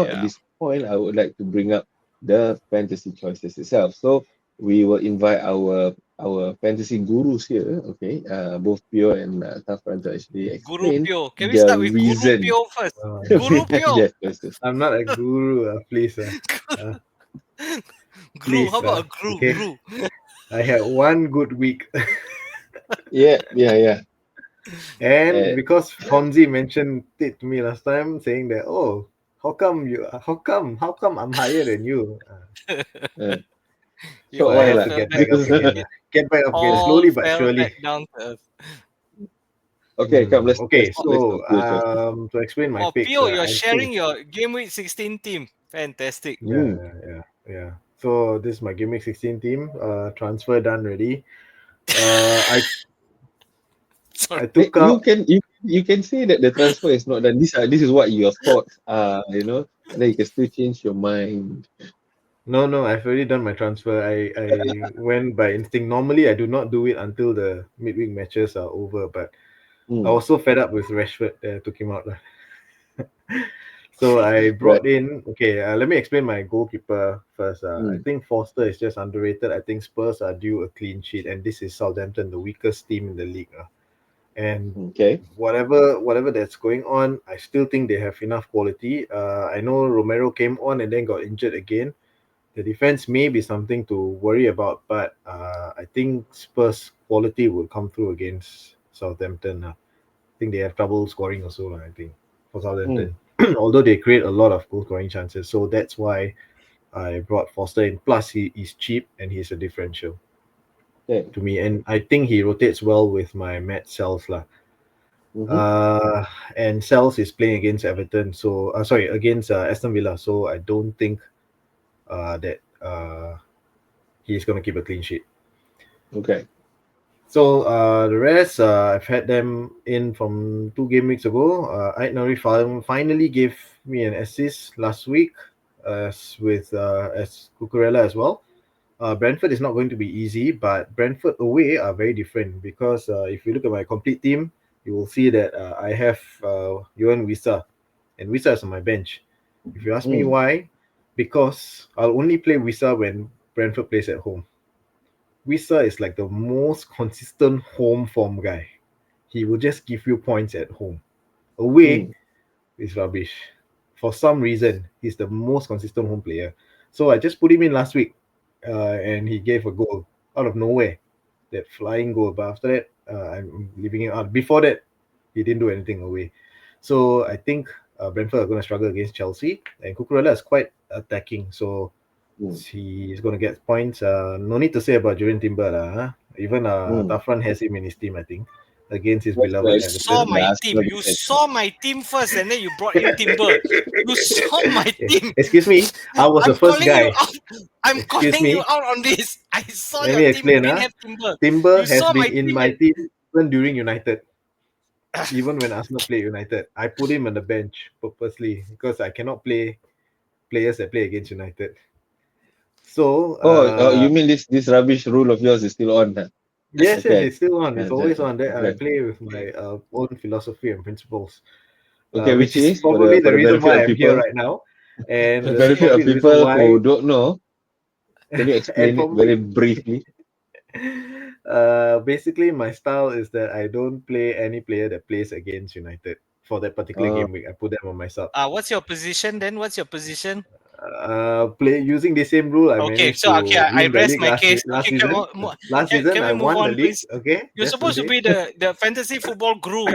now at this point, I would like to bring up the fantasy choices itself. So we will invite our fantasy gurus here, okay, both Pio and Tafran to actually Guru explain Pio. Can we the start with Guru reason Pio first? Guru behind Pio. their choices. I'm not a guru, please. Gru. How Please. about a Gru? Okay. Gru. I had one good week. Yeah. And because Fonzie mentioned it to me last time, saying that, oh, how come I'm higher than you? Uh, You so So I I have all to lah. fell get back back up again. again. Get back up again, All slowly but fell surely. back down to earth. Okay, come. Okay, Let's so go first. to explain my Oh, picks, Pio, you're I think, sharing your Game Week 16 team. Fantastic. yeah, Mm. yeah. So this is my Game Week 16 team. Transfer done already. I Sorry. took You out. can you can say that the transfer is not done. This is what your thoughts are, and then you can still change your mind. No, I've already done my transfer. I went by instinct. Normally, I do not do it until the midweek matches are over, but I Mm. was so fed up with Rashford that I took him out. Lah. So I Right. brought in. Okay, let me explain my goalkeeper first. I Mm. think Foster is just underrated. I think Spurs are due a clean sheet, and this is Southampton, the weakest team in the league. And Okay. whatever that's going on, I still think they have enough quality. I know Romero came on and then got injured again. The defense may be something to worry about, but I think Spurs quality will come through against Southampton. I think they have trouble scoring also, I think, for Mm. Southampton. Although they create a lot of goal scoring chances. So that's why I brought Foster in. Plus, he is cheap and he's a differential Okay. to me. And I think he rotates well with my Matt Sells. Mm-hmm. Uh, and Sells is playing against Everton. So, sorry, against Aston Villa. So I don't think that he's going to keep a clean sheet. Okay. So the rest, I've had them in from 2 game weeks ago. Ait Nuri finally gave me an assist last week, as Cucurella as well. Brentford is not going to be easy, but Brentford away are very different because if you look at my complete team, you will see that I have Johan Wissa, and Wissa is on my bench. If you ask me Mm. why, because I'll only play Wissa when Brentford plays at home. Wissa is like the most consistent home form guy. He will just give you points at home. Away Mm. is rubbish. For some reason, he's the most consistent home player. So I just put him in last week, and he gave a goal out of nowhere, that flying goal. But after that, I'm leaving him out. Before that, he didn't do anything away. So I think Brentford are going to struggle against Chelsea, and Cucurella is quite attacking. So Mm. he's going to get points. No need to say about Julian Timber. Even Mm. Tafran has him in his team, I think, against his That's beloved You right. saw Everton. my The team. Arsenal You defense. saw my team first, and then you brought in Timber. You saw my team. Excuse me, I was the I'm first calling you guy. out. I'm Excuse calling you me, out on this. I saw let your me team. You explain. didn't have Timber. Timber You has saw been my in team. my team even during United. Even when Arsenal play United, I put him on the bench purposely because I cannot play players that play against United. So, Oh, you mean this rubbish rule of yours is still on? Huh? yes, Okay. it's still on. It's always on. There, I Okay. play with my own philosophy and principles, Okay, which which is is probably for the the reason benefit why of I'm here people, right now, and the that's benefit of probably the reason people why. who don't know. Can you And explain it probably very briefly? basically my style is that I don't play any player that plays against United for that particular Uh, game week. I put them on my sub. What's your position then? What's your position? Play using the same rule. I Okay, managed so okay, to I win the rest league my last case. last Okay, season. Last season can we I move won the on, league. please? Okay, You're just to supposed to say. be the fantasy football guru.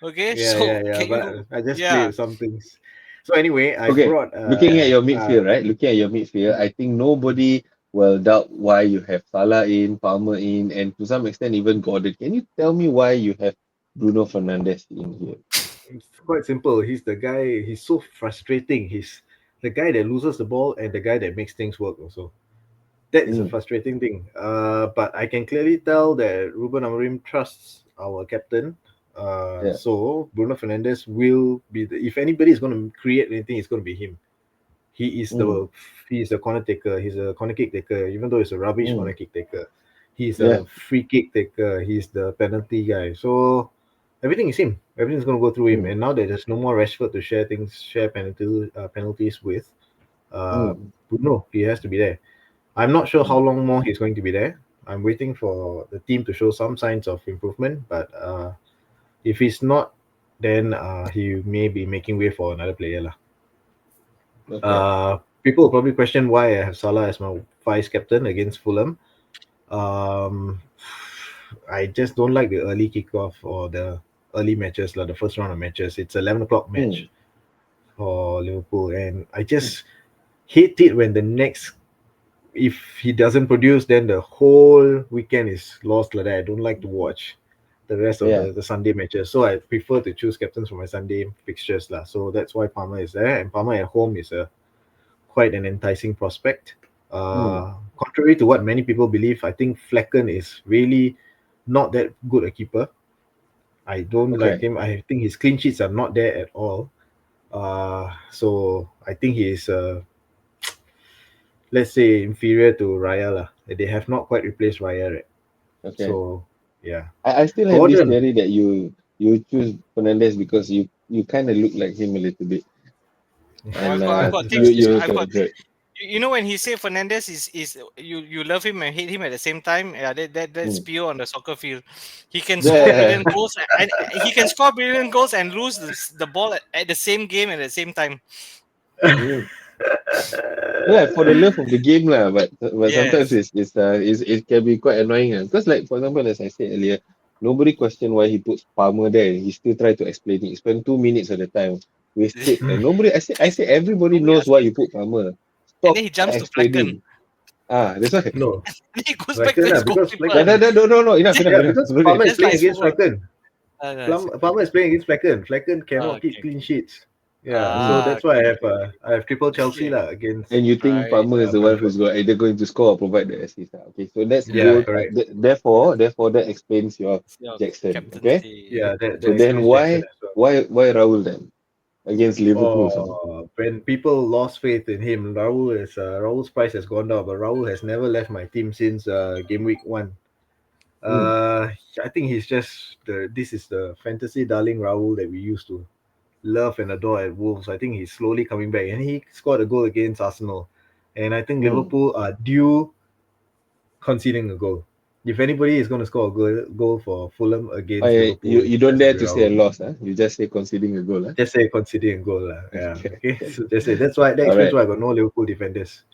Okay, so Yeah. can you? But I just play Yeah. with some things. So anyway, I okay, brought looking at your midfield, right? Looking at your midfield, I think nobody will doubt why you have Salah in, Palmer in, and to some extent even Gordon. Can you tell me why you have Bruno Fernandes in here? it's quite simple. He's the guy. He's so frustrating. He's the guy that loses the ball and the guy that makes things work also. That is a Mm, frustrating thing. But I can clearly tell that Ruben Amorim trusts our captain. yeah. So Bruno Fernandes will be if anybody is going to create anything, it's going to be him. He is Mm, the he is the corner taker. He's a corner kick taker. Even though it's a rubbish corner mm, kick taker, he's yeah. a free kick taker. He's the penalty guy. So everything is him. Everything's going to go through him. Mm. And now that there's no more Rashford to share penalties with, Mm. Bruno, he has to be there. I'm not sure how Mm. long more he's going to be there. I'm waiting for the team to show some signs of improvement. But if he's not, then he may be making way for another player lah. Okay. People will probably question why I have Salah as my vice captain against Fulham. Um, I just don't like the early kickoff or the early matches, like the first round of matches. It's 11 o'clock Mm. match for Liverpool, and I just hate it when the next, if he doesn't produce, then the whole weekend is lost like that. I don't like to watch the rest of Yeah. the Sunday matches, so I prefer to choose captains for my Sunday fixtures lah. So that's why Palmer is there, and Palmer at home is a quite an enticing prospect. Mm. Contrary to what many people believe, I think Flecken is really not that good a keeper. I don't like Okay. him. I think his clean sheets are not there at all. So I think he is, let's say, inferior to Raya lah. They have not quite replaced Raya, right? Okay. So yeah, I still have this Gordon. theory that you choose Fernandez because you kind of look like him a little bit, Oh, and I've got you things to say. you I've got correct. you know when he say Fernandez is you love him and hate him at the same time. Yeah, that's Mm. Pio on the soccer field. He can score Yeah. brilliant goals and he can score brilliant goals and lose the ball at the same game at the same time. Mm. Yeah, for the love of the game lah, but sometimes Yes. it can be quite annoying because like for example as I said earlier, nobody questioned why he puts Palmer there. He still tried to explain it. He spent 2 minutes of the time wasted, and nobody. I say everybody Nobody knows asked why him. you put Palmer. And Stop then he jumps to Flecken. explaining. That's why. No, And he goes back to Flecken his because goalkeeper. Flecken. No, enough, Yeah, enough. because No need. Palmer is That's like playing his against football. Flecken. No, it's okay. Palmer is playing against Flecken. Flecken cannot keep Okay. clean sheets. Yeah, so that's why Okay. I have triple Chelsea Okay. lah against And you think Right. Palmer is the one Brentford. who's either going to score or provide the assist. Okay, so let's Yeah, go. Right. correct. Therefore, that explains your It's your Jackson. Okay, captaincy. Yeah, that so then explains Jackson why as well. why Raul then against Liverpool? Some. When people lost faith in him, Raul's price has gone down, but Raul has never left my team since game week 1. Mm. I think he's just this is the fantasy darling Raul that we used to love and adore at Wolves. I think he's slowly coming back, and he scored a goal against Arsenal, and I think Mm. Liverpool are due conceding a goal. If anybody is going to score a goal for Fulham against You Liverpool, it you don't has to dare be to say a Raul. loss, huh? You just say conceding a goal, huh? Just say conceding a goal, lah. Yeah. Okay, Okay. can. So just say that All explains right, why I got no Liverpool defenders.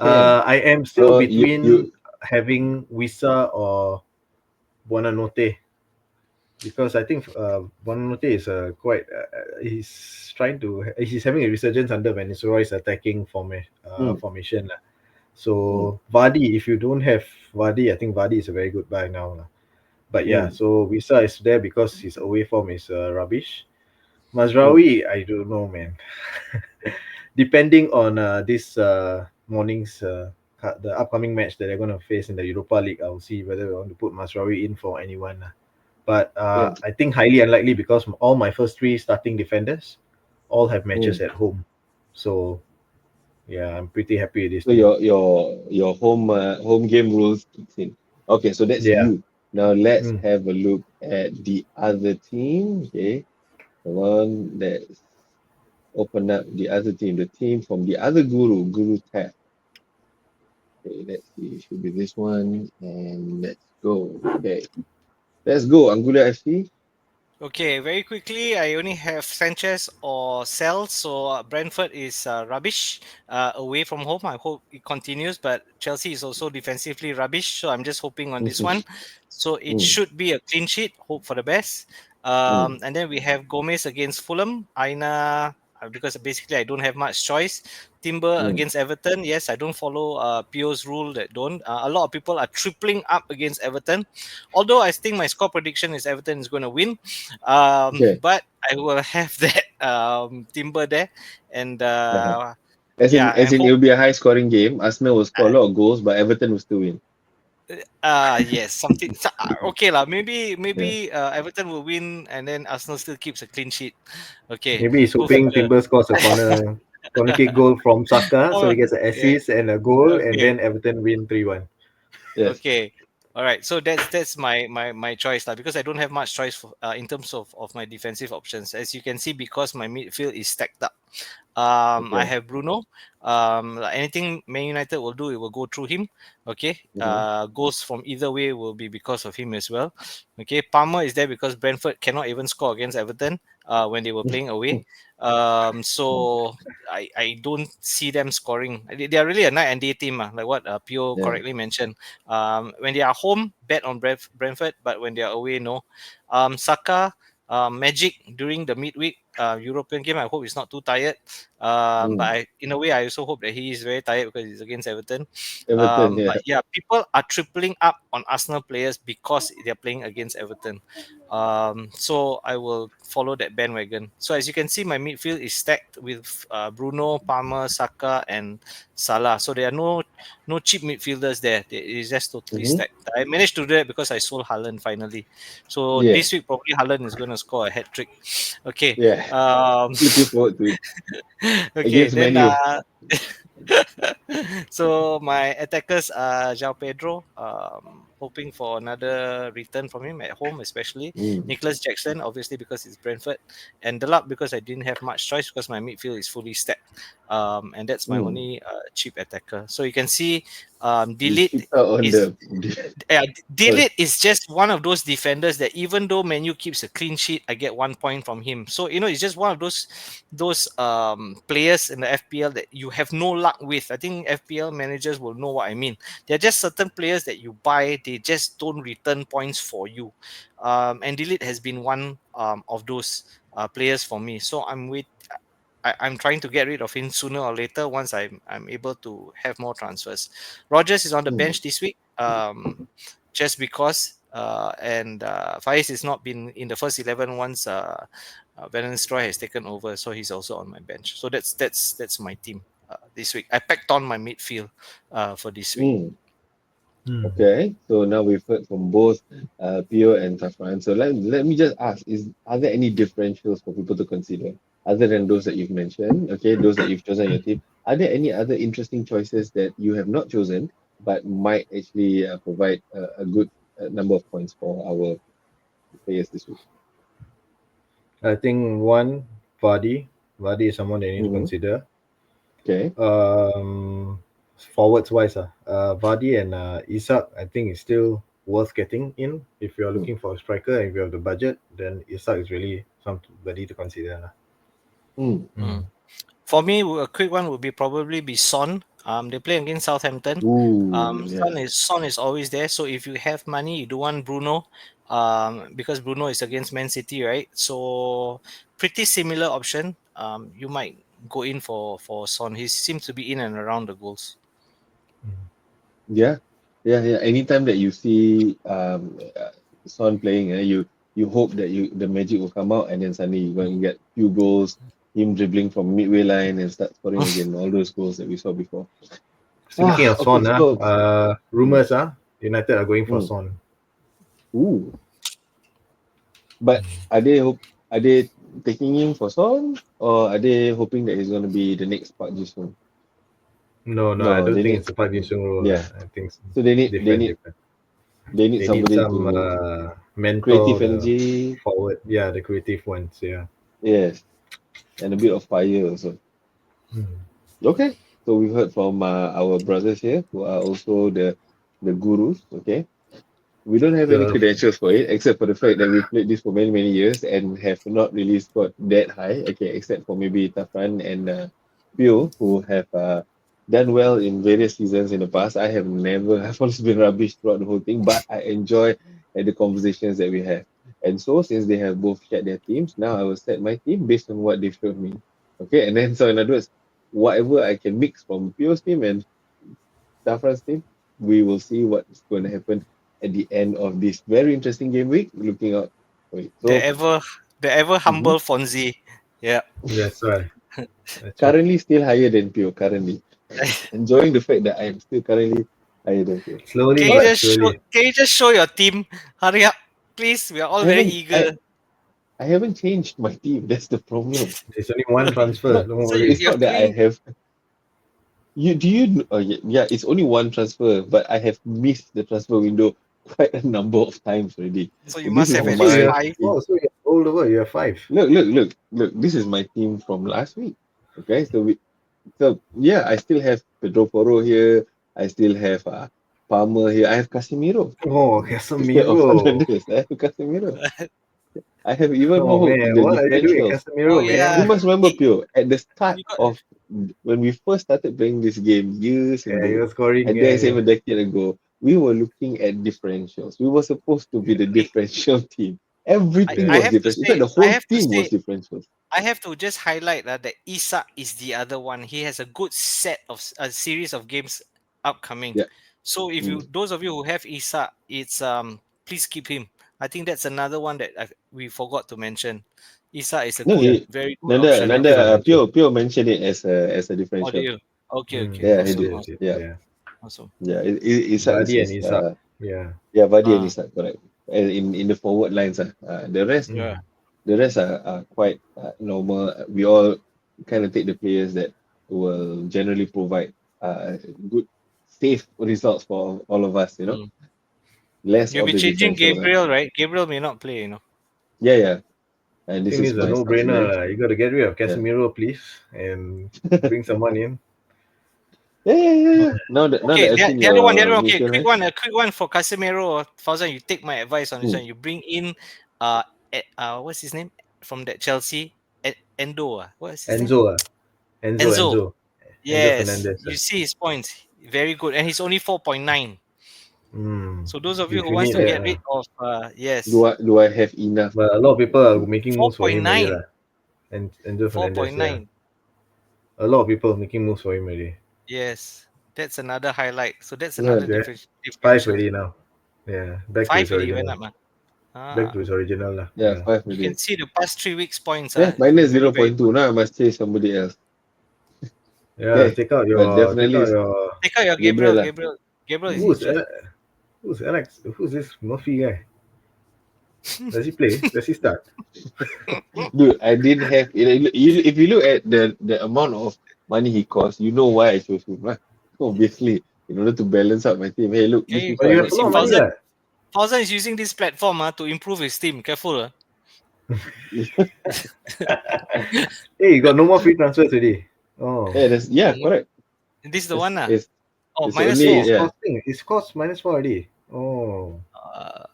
can. I am still So between you having Wissa or Buonanotte, because I think Buonanotte is he's having a resurgence under Van Nistelrooy's attacking mm, formation lah. mm, So Vardy, if you don't have Vardy, I think Vardy is a very good buy now lah. But yeah, mm, so Wissa is there because his away form is rubbish. mm. Mazraoui, I don't know, man. Depending on this morning's the upcoming match that they're going to face in the Europa League, I'll see whether we want to put Mazraoui in for anyone. But Can. I think highly unlikely because all my first 3 starting defenders all have matches Mm. at home. So yeah, I'm pretty happy with this So team. your home game rules kicks in. Okay, so that's Yeah. you. Now let's Mm. have a look at the other team. Okay, the one that's open up the other team, the team from the other Guru Tab. Okay, let's see. It should be this one. And let's go. Okay. Let's go. Anguilla FC. Okay, very quickly, I only have Sanchez or Sell, so Brentford is rubbish away from home. I hope it continues, but Chelsea is also defensively rubbish, so I'm just hoping on this one. So it Mm, should be a clean sheet. Hope for the best. mm, And then we have Gomez against Fulham, Aina. Because basically I don't have much choice. Timber mm. against Everton. Yes, I don't follow Pio's rule that don't. A lot of people are tripling up against Everton. Although I think my score prediction is Everton is going to win. Okay. But I will have that Timber there, and Uh-huh. As in, yeah, as and in, hope. it'll be a high scoring game. Arsenal will score a lot of goals, but Everton will still win. Yes, something. Okay lah. Yeah. Maybe Everton will win, and then Arsenal still keeps a clean sheet. Okay, Maybe he's hope for hoping the. Timber scores a corner kick goal from Saka, so Oh, he gets an yeah. assist and a goal, and Okay. then Everton win 3-1. Yes. Okay. All right, so that's my choice lah, because I don't have much choice for, in terms of my defensive options. As you can see, because my midfield is stacked up. I Okay. have Bruno. Like anything Man United will do, it will go through him. Okay. Mm-hmm. Goals from either way will be because of him as well. Okay. Palmer is there because Brentford cannot even score against Everton when they were playing away. So I don't see them scoring. They are really a night and day team, like what Pio Yeah. correctly mentioned. When they are home, bet on Brentford, but when they are away, no. Saka, Magic during the midweek European game. I hope he's not too tired. But Mm. in a way, I also hope that he is very tired because he's against Everton. Everton, yeah. But yeah, people are tripling up on Arsenal players because they're playing against Everton. So I will follow that bandwagon. So as you can see, my midfield is stacked with Bruno, Palmer, Saka, and Salah. So there are no cheap midfielders there. It is just totally Mm-hmm. stacked. I managed to do that because I sold Haaland finally. So Yeah. this week probably Haaland is going to score a hat trick. Okay. Yeah. Looking forward to it Okay. against Then Manu. so my attackers are João Pedro, hoping for another return from him at home, especially Mm. Nicholas Jackson, obviously because it's Brentford, and Delap because I didn't have much choice because my midfield is fully stacked, and that's my Mm. only cheap attacker. So you can see, You Delete cheaped out on is the. Sorry. Delete is just one of those defenders that even though Menu keeps a clean sheet, I get 1 point from him. So it's just one of those players in the FPL that you have no luck with. I think FPL managers will know what I mean. There are just certain players that you buy, they just don't return points for you. And Delete has been one of those players for me. So I'm trying to get rid of him sooner or later once I'm able to have more transfers. Rogers is on the Mm. bench this week, just because, and Faiz has not been in the first 11 once Van Nistelrooy has taken over, so he's also on my bench. So that's my team this week. I packed on my midfield for this week. Mm. Hmm. Okay, so now we've heard from both Pio and Safran. So let me just ask: are there any differentials for people to consider other than those that you've mentioned? Okay, those that you've chosen your team. Are there any other interesting choices that you have not chosen but might actually provide a good number of points for our players this week? I think one, Vardy. Vardy is someone they need to Mm-hmm. consider. Okay. Forwards wise, Vardy and Isak, I think is still worth getting in if you're Mm. looking for a striker and if you have the budget. Then Isak is really somebody to consider. Lah. Mm. Mm. For me, a quick one would be probably be Son. They play against Southampton. Ooh, yeah. Son is always there. So if you have money, you do want Bruno, because Bruno is against Man City, right? So pretty similar option. You might go in for Son. He seems to be in and around the goals. Yeah, yeah, yeah. Anytime that you see Son playing, you hope that the magic will come out, and then suddenly you're going to get few goals, him dribbling from midway line and start scoring again. All those goals that we saw before. Speaking of Okay. Son, So, mm, rumors United are going for mm, Son. ooh, but are they taking him for Son, or are they hoping that he's going to be the next Park Ji-sung? No, no, I No, don't they think need it's a Park Ji-sung role. yeah. I think it's So they need they different, need different. they need They need somebody some to mentor, creative the energy. forward. Yeah, the creative ones. Yeah. Yes, and a bit of fire also. Hmm. Okay, so we've heard from our brothers here who are also the gurus. Okay, we don't have any The credentials for it except for the fact that we played this for many years and have not really scored that high. Okay, except for maybe Tafran and Pio who have done well in various seasons in the past. I have never. I've always been rubbish throughout the whole thing, but I enjoy the conversations that we have. And so since they have both shared their teams, now I will set my team based on what they've shown me. Okay, and then so in other words, whatever I can mix from Pio's team and Tafra's team, we will see what's going to happen at the end of this very interesting game week. Looking out for it. The So ever the ever mhm, humble Fonzie. Yeah. That's right. That's right. currently still higher than Pio. Currently enjoying the fact that I am still currently higher than Pio. Slowly Can you All right, but just show surely. can you just show your team? Hurry up, please. We are all I very haven't eager. I haven't changed my team. That's the problem. There's only one It's transfer. not Don't So worry. it's you're not that I feeling have oh, yeah, yeah, it's only one transfer, but I have missed the transfer window quite a number of times already. So you This must is have Oh, at so least you have, five. so you have all over. You have 5. Look. This is my team from last week. Okay, so yeah, I still have Pedro Porro here. I still have Palmer here. I have Casemiro Oh, instead of Casemiro. Fernandes. I have Casemiro. I have even Oh more man, the what are you doing, differentials. Oh Casemiro, You yeah, man? must remember, he, Pio, at the start you got of when we first started playing this game years Yeah, ago, you're scoring. I Yeah, guess yeah. even a decade ago, we were looking at differentials. We were supposed to be the hey, differential team. Everything I Yeah. was have to differential. In fact, say, the whole team was differentials. I have to just highlight that Isak is the other one. He has a good set of a series of games upcoming. Yeah. So if you Mm. those of you who have Isak, it's please keep him. I think that's another one that we forgot to mention. Isak is a No, good, Yeah. very good Nanda, option. Still not mentioned. Pio mentioned it as a Oh, do differential. you? Okay, okay, Yeah, he Yes, awesome, did. yes, awesome, yes. Yeah, Yeah. awesome. yeah. Isak is Vardy and his Isak. Yeah. yeah, Vardy and Ah, Isak, correct. And in the forward lines, the rest yeah. Mm. are quite normal. We all kind of take the players that will generally provide good, safe results for all of us. Mm. Less You'll of be the changing differentials. Gabriel, right? Gabriel may not play. Yeah, yeah. I And this think this is is a my no-brainer. substitute. You got to get rid of Yeah. Casemiro, please, and bring someone in. Yeah. Now that Okay, I've seen the other one, the other your one. Okay, midfield, right? a quick one for Casemiro. Fauzan, you take my advice on this Hmm. one. You bring in, uh, what's his name from that Chelsea? Endo. What's his name? Enzo, Enzo, Enzo. Enzo, Enzo Yes, Fernandez. you see his points. Very good, and he's only 4.9. So those of you If who you wants need to that, get rid of, Do yes, I do I have enough? but a lot of people are making moves for him already, 4.9, lah. And Enzo Fernandez, yeah. 4.9. A lot of people making moves for him already. Yes, that's another highlight. So that's Yeah. another Yeah, 5 differential. already now. Yeah, back to Five his already went original. up, man. Back Ah, to his original, lah. Yeah, Yeah. 5 you can already. see the past 3 weeks points. Yeah, Very, minus very, very good. 0.2. Now I must chase somebody else. Yeah, Okay. But take definitely out it's your Take out your Gabriel Gabriel. lah. Gabriel is Mm. who's injured. who's Alex? Who's this Murphy guy? Does he play? Does he start? Dude, I didn't have if you look at the amount of money he cost, you know why I chose him, right? Obviously, in order to balance out my team. Hey, look, these Okay, But people are you you have not a see, lot too of money, bad. lah. Fauzan is using this platform to improve his team. Careful. Hey, you got no more free transfers today. Oh, Yeah, correct. This is the It's one. it's, Oh, it's minus hey, only four. it's yeah. costing. It's cost -4 already. Oh, Uh,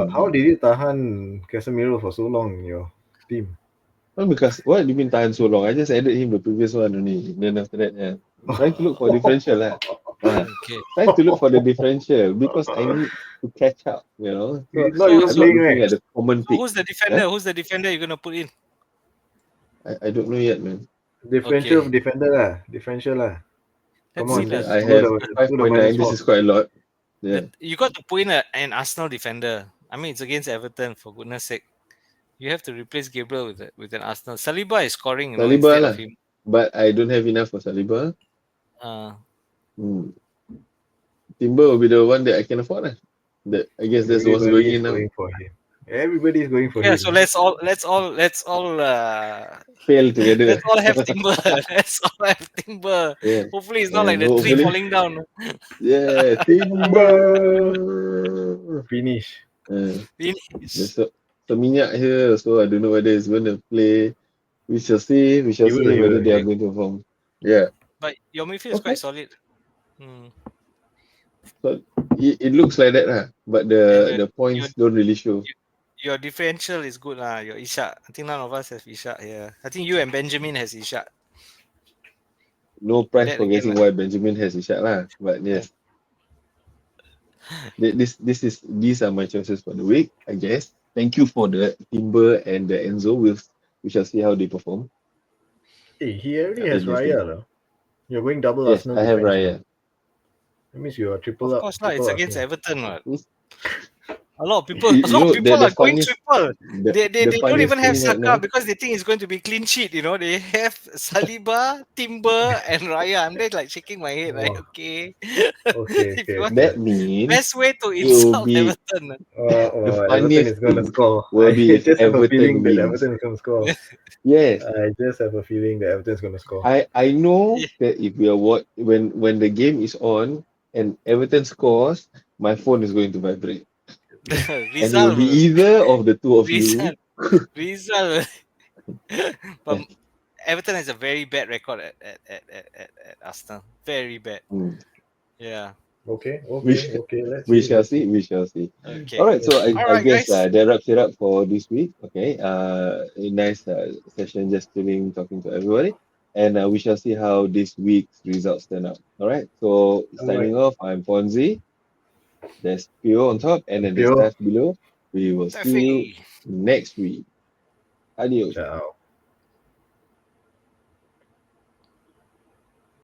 how Mm. did you tahan Casemiro for so long in your team? Well, because what do you mean tahan so long? I just added him the previous one only. Then after that, yeah. I'm trying to look for differential lah. okay. Trying to look for the differential because I need to catch up, So He's not So, even I'm not playing, looking right? at the common so pick. who's the Huh? defender? Who's the defender you're gonna put in? I don't know yet, man. Differential Okay, defender lah. Differential lah. Come let's see on, lah. just I do have the 5.9. This -4. is quite a lot. Yeah. You got to put in an Arsenal defender. I mean, it's against Everton, for goodness sake. You have to replace Gabriel with an Arsenal. Saliba is scoring, Saliba instead of lah. him. But I don't have enough for Saliba. Uh, Hmm. Timber will be the one that I can afford lah. That I guess that's what's Everybody going is in now. going for him. Everybody is going for yeah, so him. Fail together. let's all have timber. Let's all have timber. Yeah. Hopefully, it's not like And the tree hopefully, falling down. yeah, Timber. Finish. Finish. There's some minyak here, so I don't know whether it's going to play. We shall see. We shall He will, see he whether will, they he are will. going to perform. Yeah. But your midfield is quite Okay. solid. Hmm. So it looks like that, but And the your, points don't really show. your differential is good. Your Ishak. I think none of us have Ishak here. I think you and Benjamin has Ishak. No And prize that for again, guessing why Benjamin has Ishak lah. But yes, these are my choices for the week, I guess. Thank you for the Timber and the Enzo. We shall see how they perform Hey, he already has in this Raya game. now. You're going double Yes, Arsenal I have defense now. Raya. That means you are triple of up, course, it's triple against Arsenal. Everton. What? It's- A lot of people, You, a you lot of know people the are going funniest triple. They the don't even funniest have thing right Saka now. because they think it's going to be clean sheet. They have Saliba, Timber, and Raya. I'm just like shaking my head. Like, Oh, okay, okay, if you okay, want, okay. That means best way to it will insult be Everton. the Everton funniest is going to thing score. will I be if just have a feeling Everton that wins. Everton is going to score. Yes, I just have a feeling that Everton is going to score. I know Yeah. that if we are when the game is on and Everton scores, my phone is going to vibrate. And it will Rizal, be either of the two of you. Rizal, Rizal. But Yes. Everton has a very bad record at Arsenal. Very bad. Hmm. Yeah. Okay, We, okay. Let's we see. shall Let's see. see. We shall see. All Okay. right. So Let's see. All I right, guess guys. that wraps it up for this week. Okay. A nice session, just chilling, talking to everybody. And we shall see how this week's results turn out. All right. So All right. signing off, I'm Fonzie. There's Pio on top, and then Thank there's you. Steph below. We will see you Taffy. next week. Adios. Ciao.